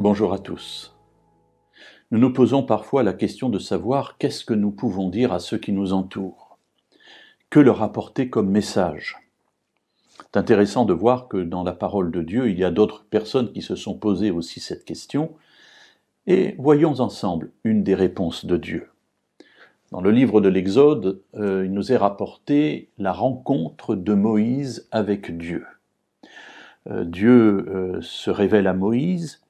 Bonjour à tous. Nous nous posons parfois la question de savoir qu'est-ce que nous pouvons dire à ceux qui nous entourent. Que leur apporter comme message? C'est intéressant de voir que dans la parole de Dieu, il y a d'autres personnes qui se sont posées aussi cette question. Et voyons ensemble une des réponses de Dieu. Dans le livre de l'Exode, il nous est rapporté la rencontre de Moïse avec Dieu. Dieu se révèle à Moïse,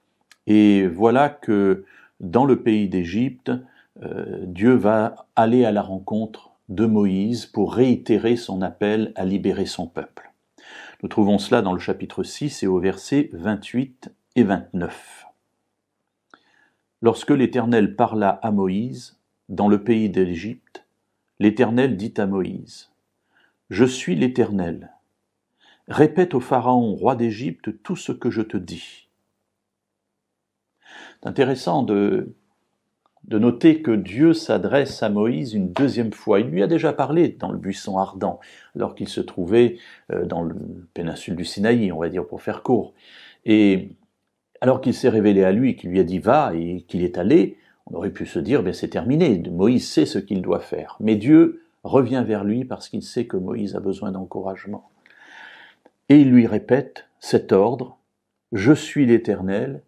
et voilà que dans le pays d'Égypte, Dieu va aller à la rencontre de Moïse pour réitérer son appel à libérer son peuple. Nous trouvons cela dans le chapitre 6 et au verset 28 et 29. Lorsque l'Éternel parla à Moïse dans le pays d'Égypte, l'Éternel dit à Moïse : « Je suis l'Éternel. Répète au Pharaon, roi d'Égypte, tout ce que je te dis. » C'est intéressant de noter que Dieu s'adresse à Moïse une deuxième fois. Il lui a déjà parlé dans le buisson ardent, alors qu'il se trouvait dans la péninsule du Sinaï, on va dire pour faire court. Et alors qu'il s'est révélé à lui, qu'il lui a dit « va » et qu'il est allé, on aurait pu se dire « c'est terminé, Moïse sait ce qu'il doit faire ». Mais Dieu revient vers lui parce qu'il sait que Moïse a besoin d'encouragement. Et il lui répète cet ordre : « Je suis l'Éternel,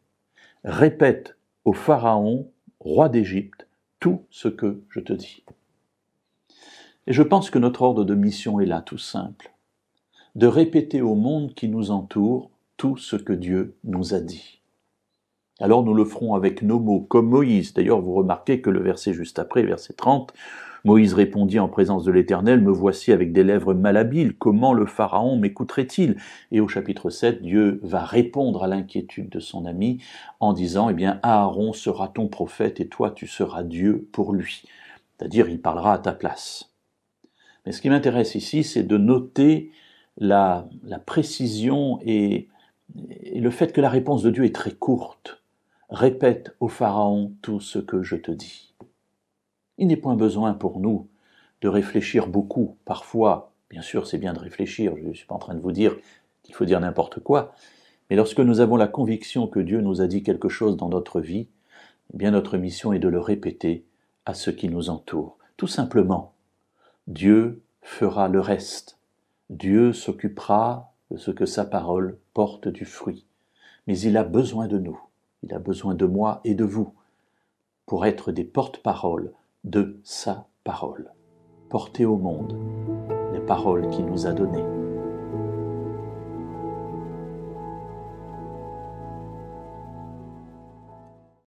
répète au Pharaon, roi d'Égypte, tout ce que je te dis. » Et je pense que notre ordre de mission est là, tout simple, de répéter au monde qui nous entoure tout ce que Dieu nous a dit. Alors nous le ferons avec nos mots, comme Moïse. D'ailleurs, vous remarquez que le verset juste après, verset 30, Moïse répondit en présence de l'Éternel : « Me voici avec des lèvres malhabiles, comment le Pharaon m'écouterait-il » Et au chapitre 7, Dieu va répondre à l'inquiétude de son ami en disant : « Eh bien, Aaron sera ton prophète et toi tu seras Dieu pour lui. » C'est-à-dire, il parlera à ta place. Mais ce qui m'intéresse ici, c'est de noter la précision et le fait que la réponse de Dieu est très courte. Répète au Pharaon tout ce que je te dis. Il n'est point besoin pour nous de réfléchir beaucoup. Parfois, bien sûr, c'est bien de réfléchir, je ne suis pas en train de vous dire qu'il faut dire n'importe quoi, mais lorsque nous avons la conviction que Dieu nous a dit quelque chose dans notre vie, eh bien notre mission est de le répéter à ceux qui nous entourent. Tout simplement, Dieu fera le reste. Dieu s'occupera de ce que sa parole porte du fruit. Mais il a besoin de nous, il a besoin de moi et de vous pour être des porte-paroles de sa parole. Porter au monde les paroles qu'il nous a données.